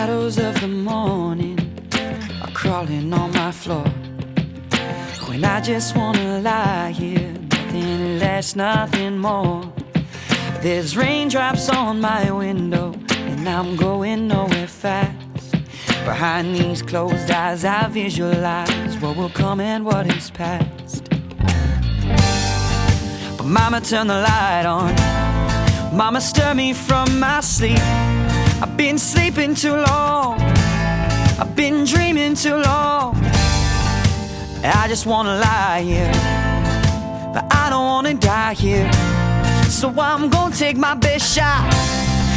shadows of the morning are crawling on my floor. When I just wanna lie here, nothing less, nothing more. There's raindrops on my window, and I'm going nowhere fast. Behind these closed eyes, I visualize what will come and what is past. But mama, turn the light on. Mama, stir me from my sleep. I've been sleeping too long. I've been dreaming too long. I just wanna lie here, but I don't wanna die here. So I'm gonna take my best shot.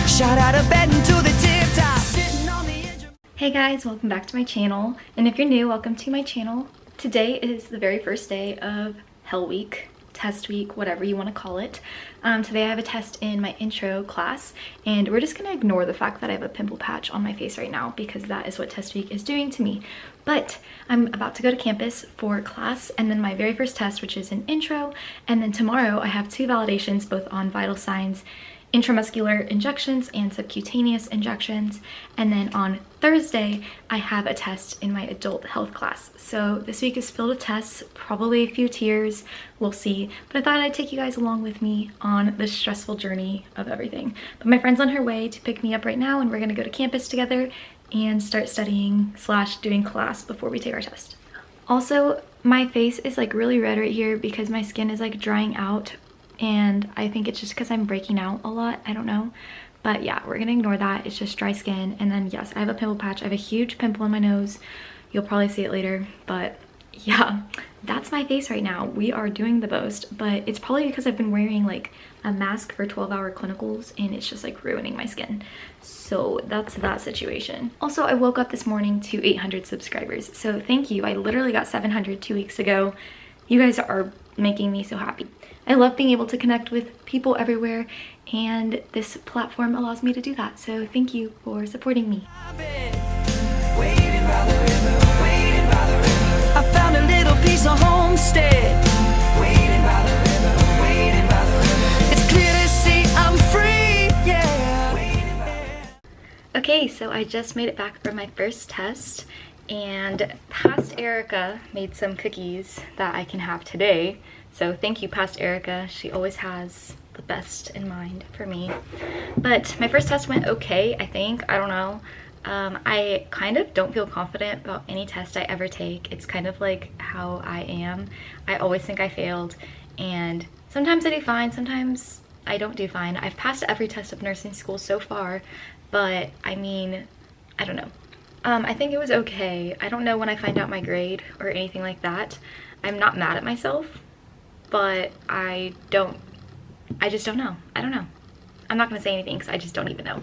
Shot out of bed into the tip top. Sitting on the edge of... Hey guys, welcome back to my channel. And if you're new, welcome to my channel. Today is the very first day of Hell Week, test week, whatever you want to call it. Today I have a test in my intro class, and we're just going to ignore the fact that I have a pimple patch on my face right now because that is what test week is doing to me. But I'm about to go to campus for class and then my very first test, which is an intro, and then tomorrow I have 2 validations both on vital signs, intramuscular injections and subcutaneous injections, and then on Thursday I have a test in my adult health class. So this week is filled with tests, probably a few tears, we'll see, but I thought I'd take you guys along with me on this stressful journey of everything. But my friend's on her way to pick me up right now, and we're gonna go to campus together and start studying / doing class before we take our test. Also, my face is like really red right here because my skin is like drying out, and I think it's just because I'm breaking out a lot, I don't know. But yeah, we're gonna ignore that. It's just dry skin. And then yes, I have a pimple patch. I have a huge pimple on my nose. You'll probably see it later, but yeah, that's my face right now. We are doing the most, but it's probably because I've been wearing like a mask for 12-hour clinicals, and it's just like ruining my skin. So that's that situation. Also, I woke up this morning to 800 subscribers, so thank you. I literally got 700 2 weeks ago. You guys are making me so happy. I love being able to connect with people everywhere, and this platform allows me to do that. So thank you for supporting me. I found a little piece of homestead. Waiting by the river, waiting by the river. It's clear to see I'm free, yeah. Okay, so I just made it back from my first test, and past Erica made some cookies that I can have today. So thank you, past Erica. She always has the best in mind for me. But my first test went okay, I think. I don't know. I kind of don't feel confident about any test I ever take. It's kind of like how I am. I always think I failed, and sometimes I do fine, sometimes I don't do fine. I've passed every test of nursing school so far, but I mean, I don't know. I think it was okay. I don't know when I find out my grade or anything like that. I'm not mad at myself, but I just don't know. I don't know. I'm not gonna say anything because I just don't even know.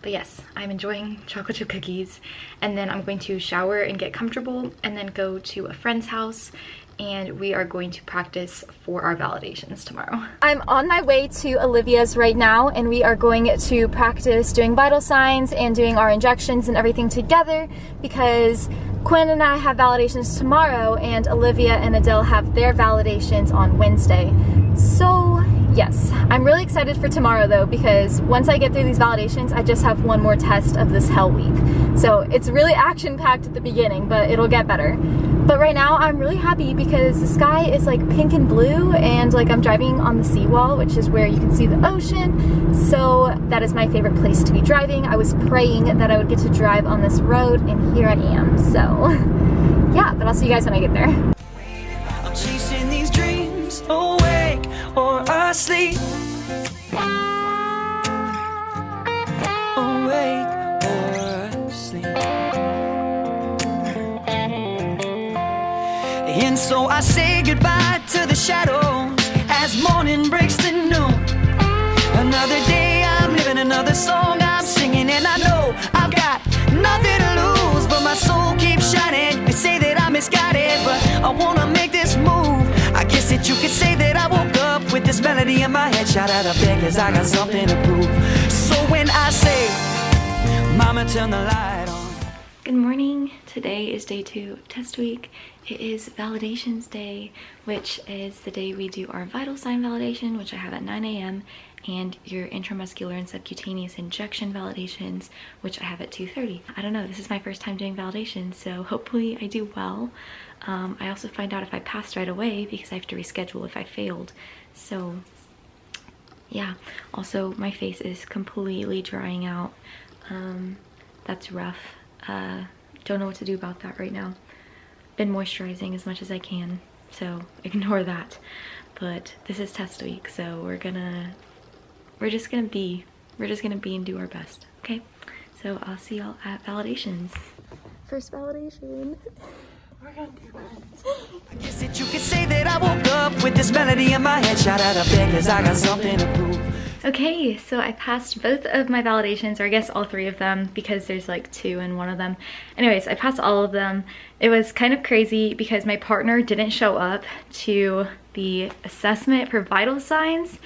But yes, I'm enjoying chocolate chip cookies, and then I'm going to shower and get comfortable and then go to a friend's house, and we are going to practice for our validations tomorrow. I'm on my way to Olivia's right now, and we are going to practice doing vital signs and doing our injections and everything together because Quinn and I have validations tomorrow, and Olivia and Adele have their validations on Wednesday. So yes, I'm really excited for tomorrow though, because once I get through these validations, I just have one more test of this hell week. So it's really action-packed at the beginning, but it'll get better. But right now I'm really happy because the sky is like pink and blue, and like I'm driving on the seawall, which is where you can see the ocean. So that is my favorite place to be driving. I was praying that I would get to drive on this road, and here I am. So yeah, but I'll see you guys when I get there. I'm chasing these dreams, awake or asleep. Awake or asleep. And so I say goodbye to the shadows as morning breaks to noon. Another day I'm living, another song I'm singing, and I know I've got nothing to lose, but my soul keeps shining. They say that I'm misguided, but I wanna make this move. I guess that you could say that I woke up with this melody in my head, shot out of bed cause I got something to prove. So when I say, mama, turn the light on. Good morning. Today is day 2 of test week. It is validations day, which is the day we do our vital sign validation, which I have at 9 a.m. and your intramuscular and subcutaneous injection validations, which I have at 2:30. I don't know, this is my first time doing validation, so hopefully I do well. I also find out if I passed right away because I have to reschedule if I failed. So yeah, also my face is completely drying out. That's rough. Don't know what to do about that right now. Been moisturizing as much as I can, so ignore that. But this is test week, so we're just gonna be and do our best, okay? So I'll see y'all at validations. First validation. We're gonna do good. I guess that you could say that I woke up with this melody in my head, shot out of bed 'cause I got something to prove. Okay, so I passed both of my validations, or I guess all 3 of them, because there's like 2 in one of them. Anyways, I passed all of them. It was kind of crazy because my partner didn't show up to the assessment for vital signs.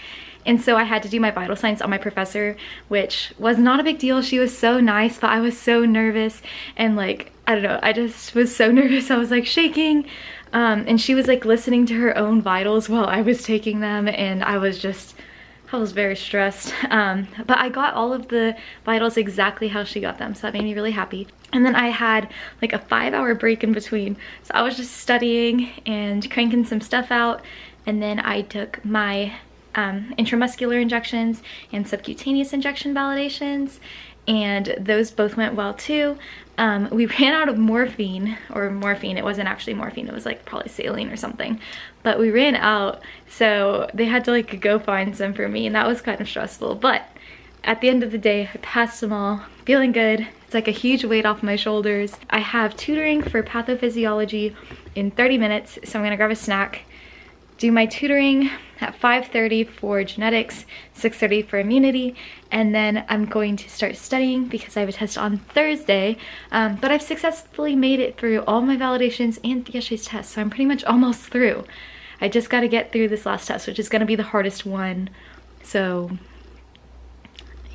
And so I had to do my vital signs on my professor, which was not a big deal. She was so nice, but I was so nervous and like, I don't know, I just was so nervous. I was like shaking. And she was like listening to her own vitals while I was taking them, and I was very stressed. But I got all of the vitals exactly how she got them, so that made me really happy. And then I had like a 5-hour break in between. So I was just studying and cranking some stuff out. And then I took my intramuscular injections and subcutaneous injection validations, and those both went well too. We ran out of morphine, it wasn't actually morphine, it was like probably saline or something, but we ran out, so they had to like go find some for me, and that was kind of stressful. But at the end of the day, I passed them all, feeling good. It's like a huge weight off my shoulders. I have tutoring for pathophysiology in 30 minutes, so I'm gonna grab a snack, do my tutoring at 5:30 for genetics, 6:30 for immunity, and then I'm going to start studying because I have a test on Thursday. But I've successfully made it through all my validations and yesterday's test, so I'm pretty much almost through. I just got to get through this last test, which is going to be the hardest one. So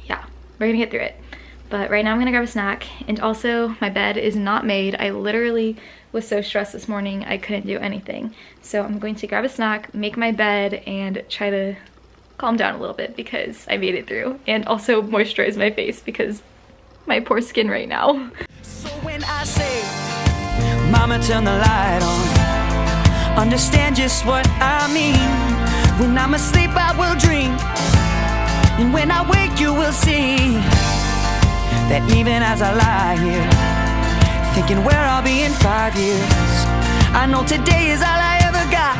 yeah, we're gonna get through it. But right now I'm gonna grab a snack, and also my bed is not made. I literally was so stressed this morning I couldn't do anything. So I'm going to grab a snack, make my bed, and try to calm down a little bit because I made it through, and also moisturize my face because my poor skin right now. So when I say, Mama, turn the light on, understand just what I mean. When I'm asleep, I will dream, and when I wake, you will see that even as I lie here, thinking where I'll be in 5 years, I know today is all I ever got.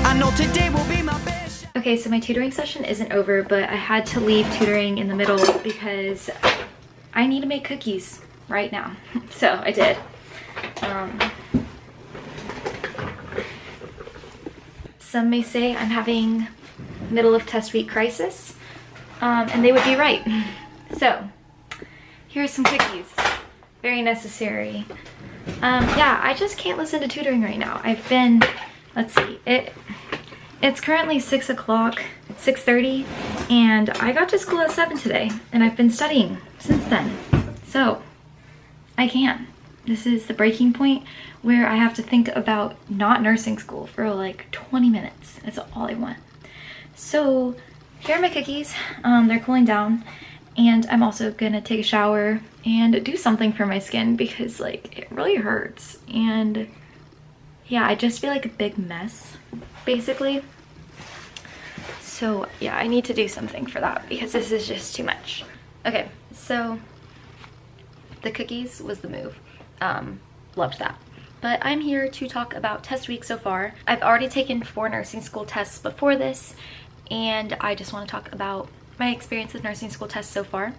I know today will be my best. Okay, so my tutoring session isn't over, but I had to leave tutoring in the middle because I need to make cookies right now. So I did. Some may say I'm having middle of test week crisis, and they would be right. So here's some cookies. Very necessary. Yeah, I just can't listen to tutoring right now. I've been, let's see, it's currently 6 o'clock, 6:30, and I got to school at 7 today, and I've been studying since then. So I can't. This is the breaking point where I have to think about not nursing school for like 20 minutes. That's all I want. So here are my cookies. They're cooling down. And I'm also gonna take a shower and do something for my skin because like it really hurts. And yeah, I just feel like a big mess basically. So yeah, I need to do something for that because this is just too much. Okay, so the cookies was the move. Loved that. But I'm here to talk about test week so far. I've already taken 4 nursing school tests before this, and I just want to talk about my experience with nursing school tests so far.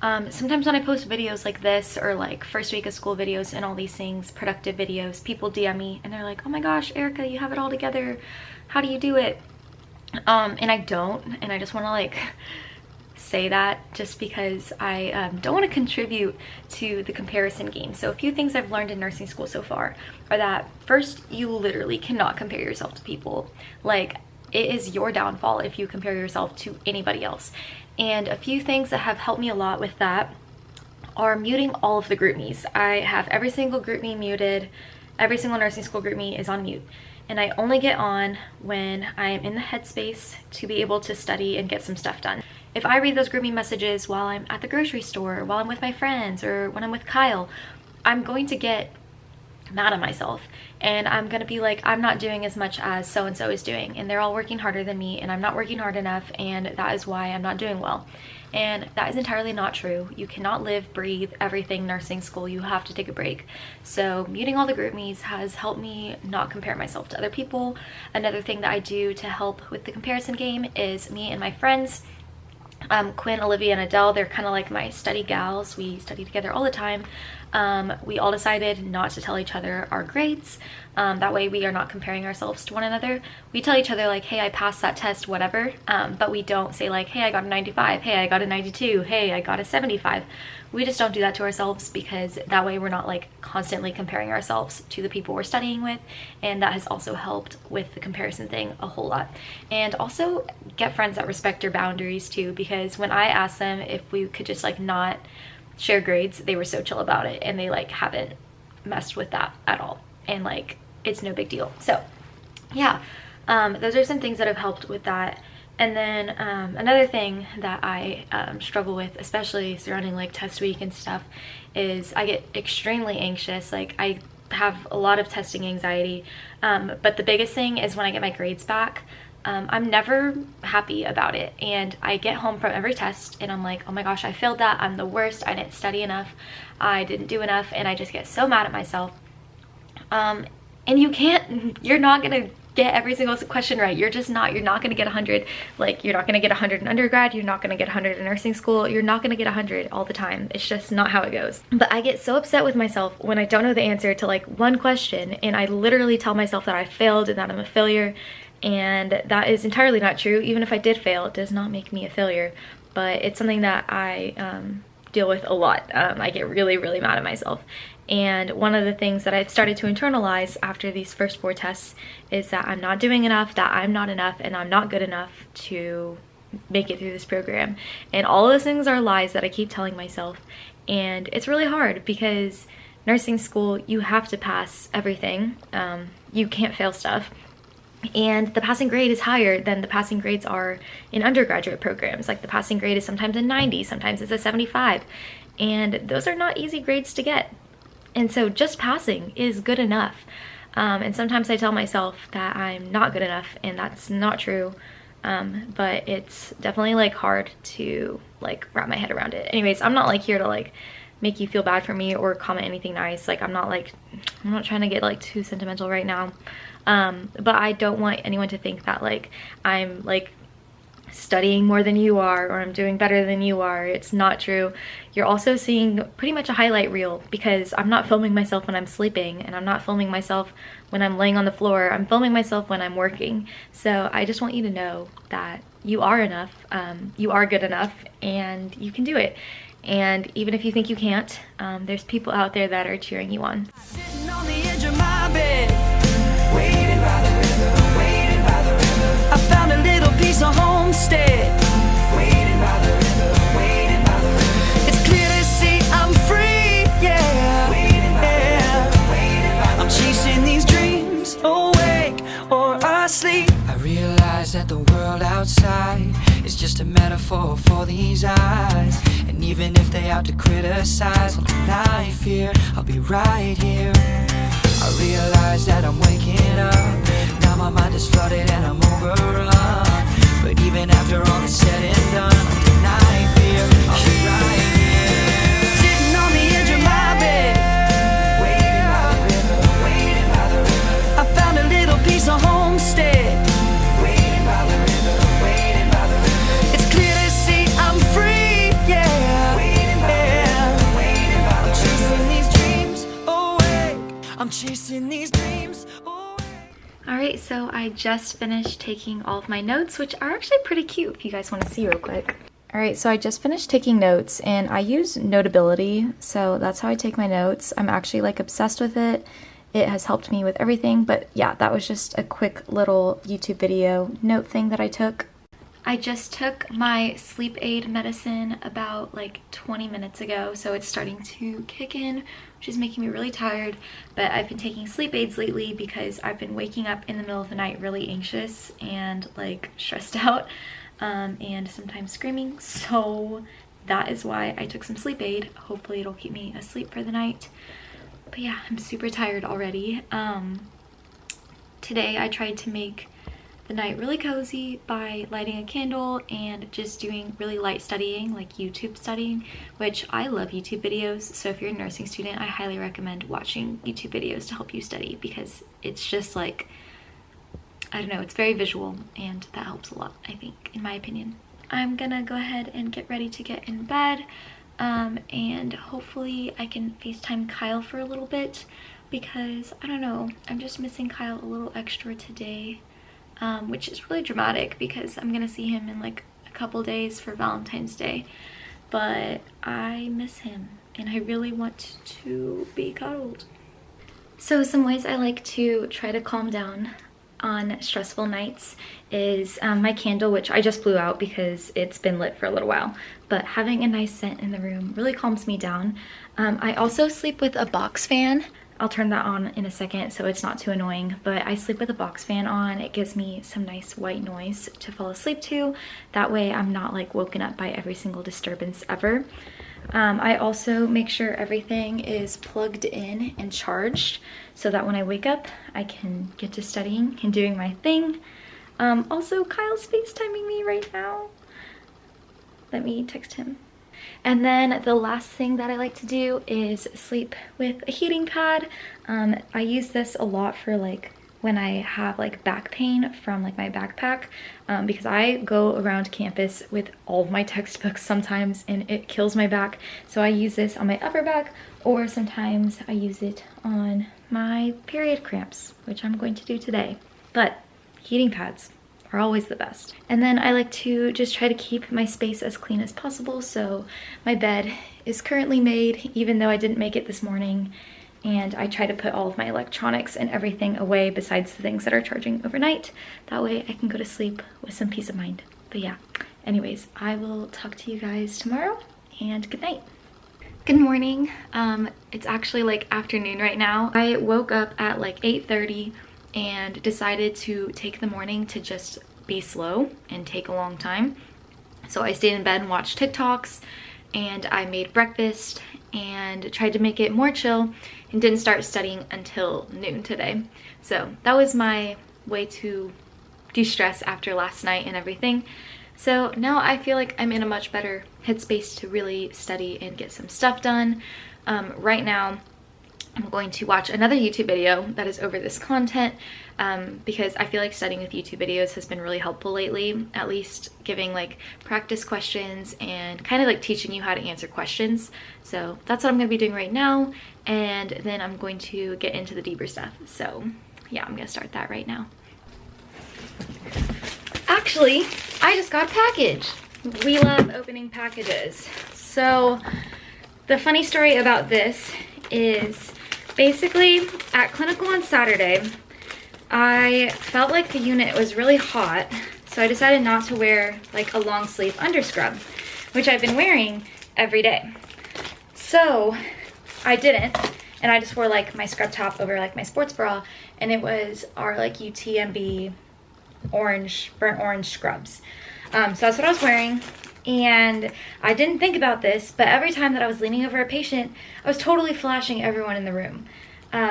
Sometimes when I post videos like this, or like first week of school videos and all these things, productive videos, people DM me and they're like, oh my gosh, Erica, you have it all together. How do you do it? And I don't, and I just want to like say that just because I don't want to contribute to the comparison game. So a few things I've learned in nursing school so far are that first, you literally cannot compare yourself to people. Like, it is your downfall if you compare yourself to anybody else. And a few things that have helped me a lot with that are muting all of the group me's. I have every single group me muted, every single nursing school group meet is on mute. And I only get on when I am in the headspace to be able to study and get some stuff done. If I read those group meet messages while I'm at the grocery store, while I'm with my friends, or when I'm with Kyle, I'm going to get mad at myself, and I'm gonna be like, I'm not doing as much as so-and-so is doing, and they're all working harder than me, and I'm not working hard enough, and that is why I'm not doing well. And that is entirely not true. You cannot live, breathe everything nursing school. You have to take a break. So muting all the group meets has helped me not compare myself to other people. Another thing that I do to help with the comparison game is me and my friends, Quinn, Olivia, and Adele, they're kind of like my study gals. We study together all the time. We all decided not to tell each other our grades. That way we are not comparing ourselves to one another. We tell each other like, hey, I passed that test, whatever. But we don't say like, hey, I got a 95. Hey, I got a 92. Hey, I got a 75. We just don't do that to ourselves, because that way we're not like constantly comparing ourselves to the people we're studying with. And that has also helped with the comparison thing a whole lot. And also get friends that respect your boundaries too, because when I asked them if we could just like not share grades, they were so chill about it, and they like haven't messed with that at all, and like it's no big deal. So yeah, those are some things that have helped with that. And then another thing that I struggle with, especially surrounding like test week and stuff, is I get extremely anxious. Like I have a lot of testing anxiety, but the biggest thing is when I get my grades back. I'm never happy about it, and I get home from every test and I'm like, oh my gosh, I failed that, I'm the worst, I didn't study enough, I didn't do enough, and I just get so mad at myself. And you're not gonna get every single question right. You're not gonna get 100. Like, you're not gonna get 100 in undergrad, you're not gonna get 100 in nursing school, you're not gonna get 100 all the time. It's just not how it goes. But I get so upset with myself when I don't know the answer to like one question, and I literally tell myself that I failed and that I'm a failure. And that is entirely not true. Even if I did fail, it does not make me a failure. But it's something that I deal with a lot. I get really, really mad at myself. And one of the things that I've started to internalize after these first 4 tests is that I'm not doing enough, that I'm not enough, and I'm not good enough to make it through this program. And all of those things are lies that I keep telling myself. And it's really hard, because nursing school, you have to pass everything. You can't fail stuff. And the passing grade is higher than the passing grades are in undergraduate programs. Like the passing grade is sometimes a 90, sometimes it's a 75. And those are not easy grades to get. And so just passing is good enough. And sometimes I tell myself that I'm not good enough, and that's not true. But it's definitely like hard to like wrap my head around it. Anyways, I'm not like here to like make you feel bad for me or comment anything nice. Like I'm not trying to get like too sentimental right now. But I don't want anyone to think that like I'm like studying more than you are, or I'm doing better than you are. It's not true. You're also seeing pretty much a highlight reel, because I'm not filming myself when I'm sleeping, and I'm not filming myself when I'm laying on the floor. I'm filming myself when I'm working. So I just want you to know that you are enough, you are good enough, and you can do it. And even if you think you can't, there's people out there that are cheering you on. Sitting on the edge of my bed, waiting by the river, waiting by the river. I found a little piece of homestead, waiting by the river, waiting by the river. It's clear to see I'm free, yeah, waiting by the river, waiting by the river. I'm chasing these dreams, awake or asleep. I realize that the world outside is just a metaphor for these eyes. And even if they out to criticize, I'll deny fear, I'll be right here. I realize that I'm waking up, now my mind is flooded and I'm overrun. But even after all is said and done, I'll deny fear, I'll be right here. Sitting on the edge of my bed, waiting by the river, waiting by the river. I found a little piece of homestead, waiting by the river, waiting by the river. It's clear to see I'm free, yeah, waiting by the river, waiting by the river. I'm chasing these dreams away, I'm chasing these dreams away. Alright, so I just finished taking all of my notes, which are actually pretty cute if you guys want to see real quick. Alright, so I just finished taking notes, and I use Notability, so that's how I take my notes. I'm actually like obsessed with it. It has helped me with everything, but yeah, that was just a quick little YouTube video note thing that I took. I just took my sleep aid medicine about like 20 minutes ago, so it's starting to kick in which is making me really tired. But I've been taking sleep aids lately because I've been waking up in the middle of the night really anxious and like stressed out, and sometimes screaming. So that is why I took some sleep aid. Hopefully it'll keep me asleep for the night. But yeah, I'm super tired already. Today I tried to make the night really cozy by lighting a candle and just doing really light studying, like YouTube studying, which I love YouTube videos. So if you're a nursing student, I highly recommend watching YouTube videos to help you study, because it's just like, I don't know, it's very visual and that helps a lot, I think, in my opinion. I'm gonna go ahead and get ready to get in bed, and hopefully I can FaceTime Kyle for a little bit, because I don't know, I'm just missing Kyle a little extra today. Which is really dramatic because I'm gonna see him in like a couple days for Valentine's Day, but I miss him and I really want to be cuddled. So some ways I like to try to calm down on stressful nights is my candle, which I just blew out because it's been lit for a little while, but having a nice scent in the room really calms me down. I also sleep with a box fan. I'll turn that on in a second so it's not too annoying, but I sleep with a box fan on. It gives me some nice white noise to fall asleep to. That way I'm not like woken up by every single disturbance ever. I also make sure everything is plugged in and charged so that when I wake up, I can get to studying and doing my thing. Also, Kyle's FaceTiming me right now. Let me text him. And then the last thing that I like to do is sleep with a heating pad. I use this a lot for like when I have like back pain from like my backpack, because I go around campus with all of my textbooks sometimes and it kills my back. So I use this on my upper back, or sometimes I use it on my period cramps, which I'm going to do today. But heating pads are always the best. And then I like to just try to keep my space as clean as possible. So my bed is currently made, even though I didn't make it this morning. And I try to put all of my electronics and everything away besides the things that are charging overnight. That way I can go to sleep with some peace of mind. But yeah, anyways, I will talk to you guys tomorrow, and good night. Good morning. It's actually like afternoon right now. I woke up at like 8:30 and decided to take the morning to just be slow and take a long time. So I stayed in bed and watched TikToks, and I made breakfast and tried to make it more chill, and didn't start studying until noon today. So that was my way to de-stress after last night and everything. So now I feel like I'm in a much better headspace to really study and get some stuff done. Right now I'm going to watch another YouTube video that is over this content, because I feel like studying with YouTube videos has been really helpful lately, at least giving like practice questions and kind of like teaching you how to answer questions. So that's what I'm going to be doing right now, and then I'm going to get into the deeper stuff. So yeah, I'm going to start that right now. Actually, I just got a package. We love opening packages. So the funny story about this is basically at clinical on Saturday, I felt like the unit was really hot, so I decided not to wear like a long sleeve underscrub, which I've been wearing every day. So I didn't, and I just wore like my scrub top over like my sports bra, and it was our like UTMB orange, burnt orange scrubs. So that's what I was wearing. And I didn't think about this, but every time that I was leaning over a patient, I was totally flashing everyone in the room,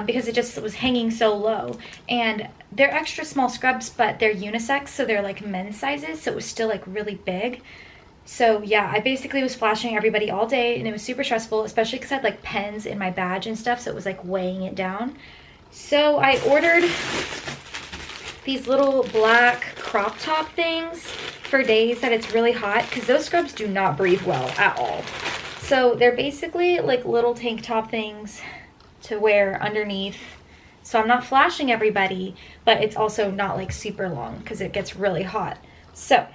because it just was hanging so low. And they're extra small scrubs, but they're unisex, so they're like men's sizes, so it was still like really big. So yeah, I basically was flashing everybody all day, and it was super stressful, especially because I had like pens in my badge and stuff, so it was like weighing it down. So I ordered these little black crop top things for days that it's really hot, because those scrubs do not breathe well at all. So they're basically like little tank top things to wear underneath, so I'm not flashing everybody, but it's also not like super long because it gets really hot. So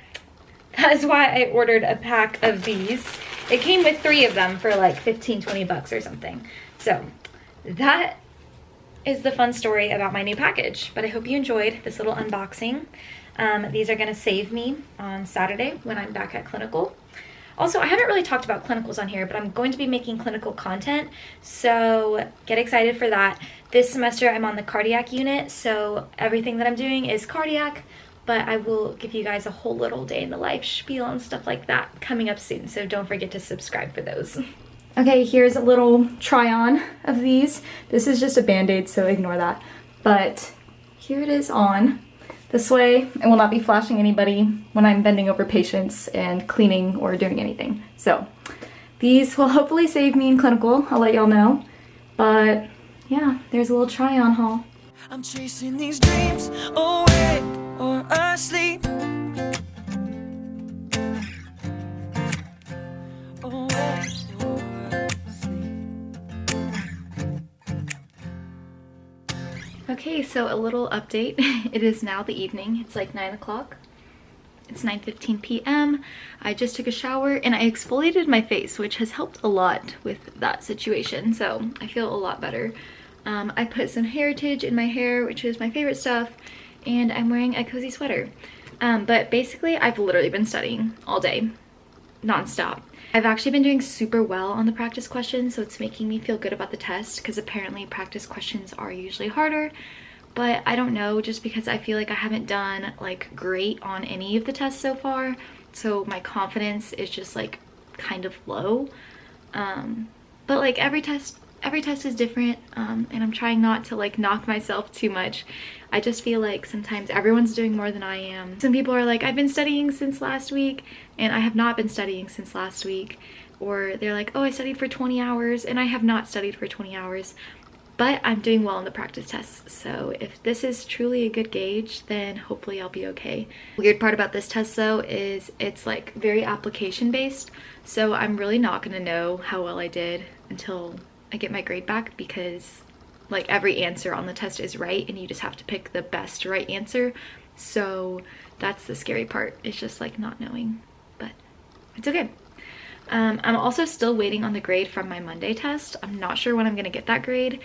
that is why I ordered a pack of these. It came with 3 of them for like 15-20 bucks or something. So that is the fun story about my new package, but I hope you enjoyed this little unboxing. These are gonna save me on Saturday when I'm back at clinical. Also, I haven't really talked about clinicals on here, but I'm going to be making clinical content, so get excited for that. This semester I'm on the cardiac unit, so everything that I'm doing is cardiac, but I will give you guys a whole little day in the life spiel and stuff like that coming up soon, so don't forget to subscribe for those. Okay, here's a little try-on of these. This is just a band-aid, so ignore that. But here it is on. This way, it will not be flashing anybody when I'm bending over patients and cleaning or doing anything. So these will hopefully save me in clinical. I'll let y'all know. But yeah, there's a little try-on haul. I'm chasing these dreams awake or asleep. Okay, so a little update. It is now the evening. It's like 9 o'clock. It's 9:15 p.m. I just took a shower and I exfoliated my face, which has helped a lot with that situation. So I feel a lot better. I put some Heritage in my hair, which is my favorite stuff, and I'm wearing a cozy sweater. But basically, I've literally been studying all day, non-stop. I've actually been doing super well on the practice questions, so it's making me feel good about the test, because apparently practice questions are usually harder. But I don't know, just because I feel like I haven't done like great on any of the tests so far, so my confidence is just like kind of low. But like every test is different, and I'm trying not to like knock myself too much. I just feel like sometimes everyone's doing more than I am. Some people are like, I've been studying since last week, and I have not been studying since last week. Or they're like, oh, I studied for 20 hours, and I have not studied for 20 hours. But I'm doing well on the practice tests, so if this is truly a good gauge, then hopefully I'll be okay. Weird part about this test though is it's like very application based, so I'm really not gonna know how well I did until I get my grade back, because like every answer on the test is right and you just have to pick the best right answer. So that's the scary part. It's just like not knowing, but it's okay. I'm also still waiting on the grade from my Monday test. I'm not sure when I'm gonna get that grade,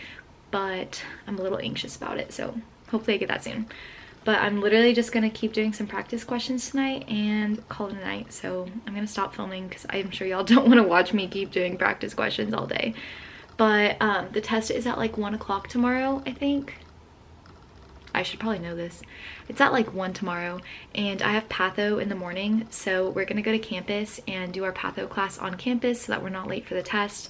but I'm a little anxious about it, so hopefully I get that soon. But I'm literally just gonna keep doing some practice questions tonight and call it a night. So I'm gonna stop filming because I'm sure y'all don't want to watch me keep doing practice questions all day. But the test is at like 1 o'clock tomorrow, I think. I should probably know this. It's at like 1 tomorrow, and I have patho in the morning, so we're gonna go to campus and do our patho class on campus so that we're not late for the test,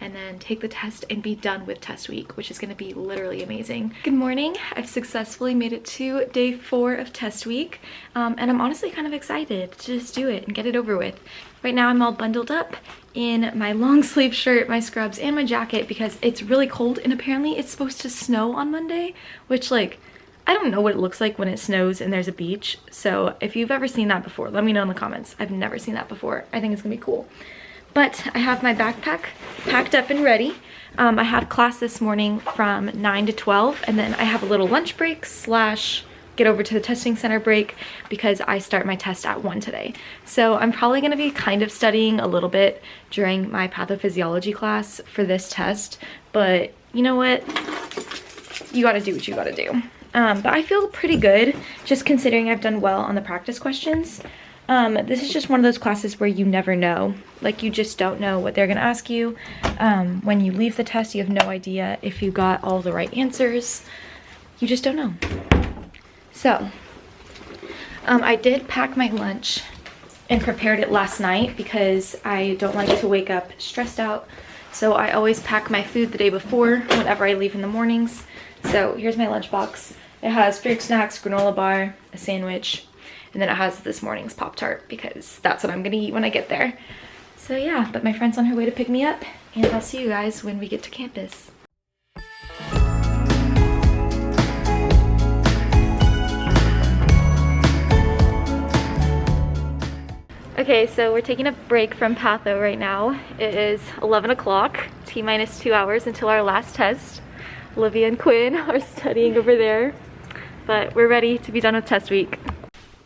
and then take the test and be done with test week, which is gonna be literally amazing. Good morning. I've successfully made it to day 4 of test week, and I'm honestly kind of excited to just do it and get it over with. Right now I'm all bundled up in my long sleeve shirt, my scrubs, and my jacket because it's really cold, and apparently it's supposed to snow on Monday, which like, I don't know what it looks like when it snows and there's a beach. So if you've ever seen that before, let me know in the comments. I've never seen that before. I think it's gonna be cool. But I have my backpack packed up and ready. I have class this morning from 9 to 12, and then I have a little lunch break slash get over to the testing center break because I start my test at 1 today. So I'm probably gonna be kind of studying a little bit during my pathophysiology class for this test, but you know what? You gotta do what you gotta do. But I feel pretty good, just considering I've done well on the practice questions. This is just one of those classes where you never know. Like, you just don't know what they're gonna ask you. When you leave the test, you have no idea if you got all the right answers. You just don't know. So, I did pack my lunch and prepared it last night because I don't like to wake up stressed out. So I always pack my food the day before whenever I leave in the mornings. So here's my lunchbox. It has fruit snacks, granola bar, a sandwich, and then it has this morning's Pop-Tart because that's what I'm gonna eat when I get there. So yeah, but my friend's on her way to pick me up, and I'll see you guys when we get to campus. Okay, so we're taking a break from patho right now. It is 11 o'clock, T-minus 2 hours until our last test. Olivia and Quinn are studying over there, but we're ready to be done with test week.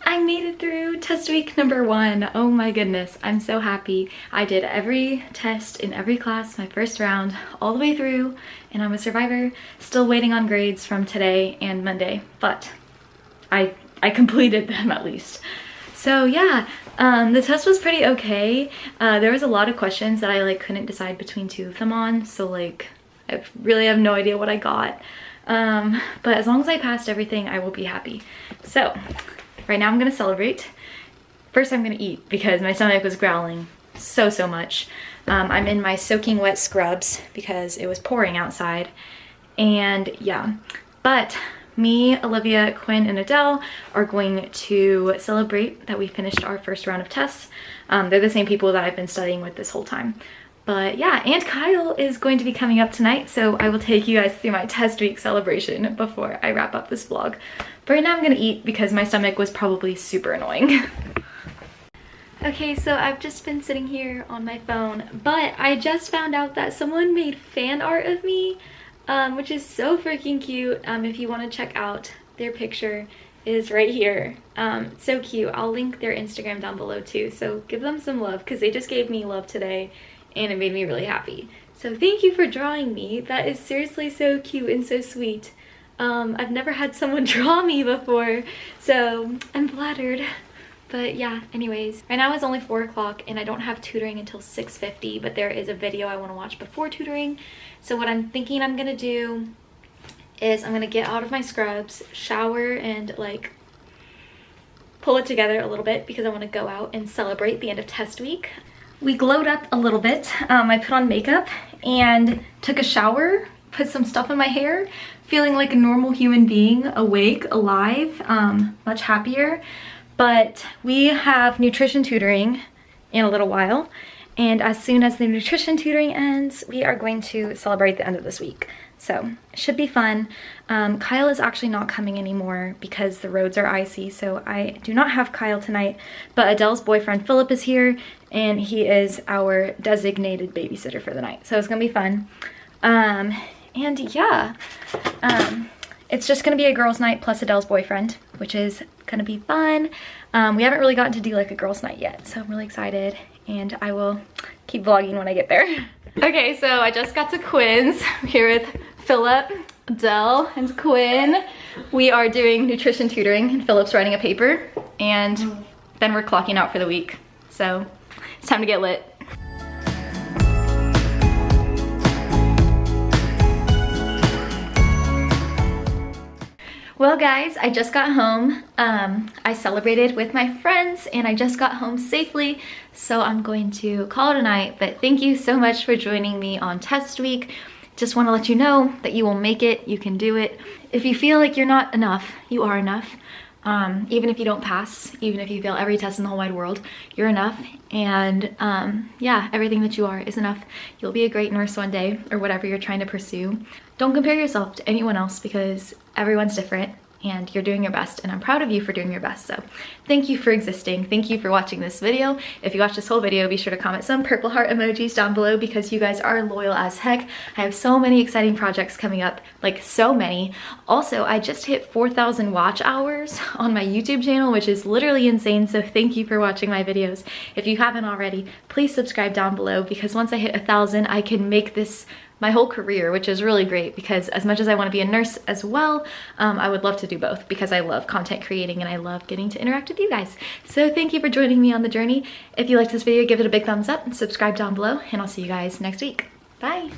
I made it through test week number 1. Oh my goodness, I'm so happy. I did every test in every class, my first round, all the way through, and I'm a survivor. Still waiting on grades from today and Monday, but I completed them at least. So yeah, the test was pretty okay. There was a lot of questions that I like couldn't decide between two of them on, so like I really have no idea what I got. But as long as I passed everything, I will be happy. So right now I'm gonna celebrate. First I'm gonna eat because my stomach was growling so much. I'm in my soaking wet scrubs because it was pouring outside, and yeah. But me, Olivia, Quinn, and Adele are going to celebrate that we finished our first round of tests. They're the same people that I've been studying with this whole time. But yeah, and Kyle is going to be coming up tonight, so I will take you guys through my test week celebration before I wrap up this vlog. But right now I'm gonna eat because my stomach was probably super annoying. Okay, so I've just been sitting here on my phone, but I just found out that someone made fan art of me, which is so freaking cute. If you want to check out their picture, is right here. So cute. I'll link their Instagram down below too, so give them some love because they just gave me love today and it made me really happy. So thank you for drawing me. That is seriously so cute and so sweet. I've never had someone draw me before, so I'm flattered. But yeah, anyways, right now it's only 4 o'clock and I don't have tutoring until 6:50, but there is a video I want to watch before tutoring. So what I'm thinking I'm gonna do is I'm gonna get out of my scrubs, shower, and like pull it together a little bit because I want to go out and celebrate the end of test week. We glowed up a little bit. I put on makeup and took a shower, put some stuff in my hair, feeling like a normal human being, awake, alive, much happier. But we have nutrition tutoring in a little while, and as soon as the nutrition tutoring ends, we are going to celebrate the end of this week. So it should be fun. Kyle is actually not coming anymore because the roads are icy, so I do not have Kyle tonight, but Adele's boyfriend Philip is here, and he is our designated babysitter for the night, so it's gonna be fun. And yeah, it's just gonna be a girls' night plus Adele's boyfriend, which is gonna be fun. We haven't really gotten to do like a girls' night yet, so I'm really excited, and I will keep vlogging when I get there. Okay, so I just got to Quinn's. I'm here with Philip, Adele, and Quinn. We are doing nutrition tutoring, and Philip's writing a paper, and then we're clocking out for the week. So it's time to get lit. Well guys, I just got home. I celebrated with my friends and I just got home safely, so I'm going to call it a night. But thank you so much for joining me on test week. Just want to let you know that you will make it, you can do it. If you feel like you're not enough, you are enough. Even if you don't pass, even if you fail every test in the whole wide world, you're enough. And yeah, everything that you are is enough. You'll be a great nurse one day, or whatever you're trying to pursue. Don't compare yourself to anyone else because everyone's different and you're doing your best, and I'm proud of you for doing your best. So thank you for existing. Thank you for watching this video. If you watched this whole video, be sure to comment some purple heart emojis down below because you guys are loyal as heck. I have so many exciting projects coming up, like so many. Also, I just hit 4,000 watch hours on my YouTube channel, which is literally insane. So thank you for watching my videos. If you haven't already, please subscribe down below because once I hit 1,000, I can make this my whole career, which is really great because as much as I want to be a nurse as well, I would love to do both because I love content creating and I love getting to interact with you guys. So thank you for joining me on the journey. If you liked this video, give it a big thumbs up and subscribe down below, and I'll see you guys next week. Bye.